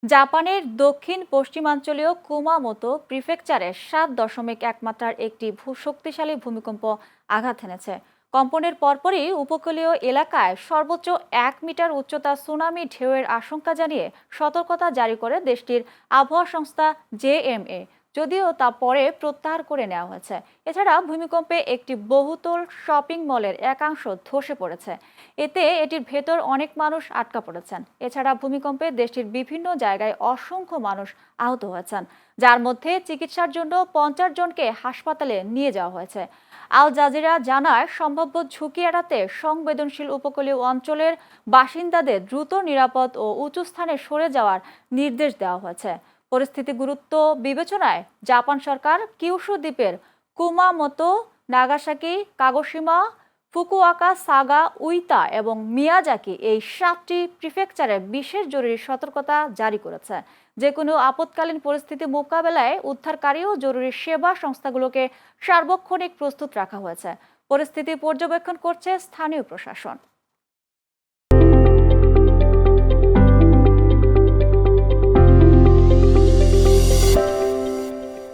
জাপানের দক্ষিণ পশ্চিমাঞ্চলীয় কুমামোতো প্রিফেকচারে ৭.১ মাত্রার একটি শক্তিশালী ভূমিকম্প আঘাত এনেছে। কম্পনের পরপরই উপকূলীয় এলাকায় সর্বোচ্চ ১ মিটার উচ্চতা সুনামি ঢেউয়ের আশঙ্কা জানিয়ে সতর্কতা জারি করে দেশটির আবহাওয়া সংস্থা জেএমএ, যদিও তা পরে প্রত্যাহার করে নেওয়া হয়েছে। এছাড়া ভূমিকম্পে একটি বহুতল শপিং মলের একাংশ ধসে পড়েছে। এতে এটির ভেতর অনেক মানুষ আটকা পড়েছেন। এছাড়া ভূমিকম্পে দেশটির বিভিন্ন জায়গায় অসংখ্য মানুষ আহত হয়েছেন, যার মধ্যে চিকিৎসার জন্য 50 জনকে হাসপাতালে নিয়ে যাওয়া হয়েছে। আল জাজিরা জানায়, সম্ভাব্য ঝুঁকি এড়াতে সংবেদনশীল উপকূলীয় অঞ্চলের বাসিন্দাদের দ্রুত, নিরাপদ ও উঁচু স্থানে সরে যাওয়ার নির্দেশ দেওয়া হয়েছে। পরিস্থিতি গুরুত্ব বিবেচনায় জাপান সরকার কিউশু দ্বীপের Kumamoto, Nagasaki, Kagoshima, Fukuoka, Saga, Oita এবং মিয়াজাকি এই 7টি প্রিফেকচারে বিশেষ জরুরি সতর্কতা জারি করেছে। যে কোনো আপৎকালীন পরিস্থিতি মোকাবেলায় উদ্ধারকারী ও জরুরি সেবা সংস্থাগুলোকে সার্বক্ষণিক প্রস্তুত রাখা হয়েছে। পরিস্থিতি পর্যবেক্ষণ করছে স্থানীয় প্রশাসন।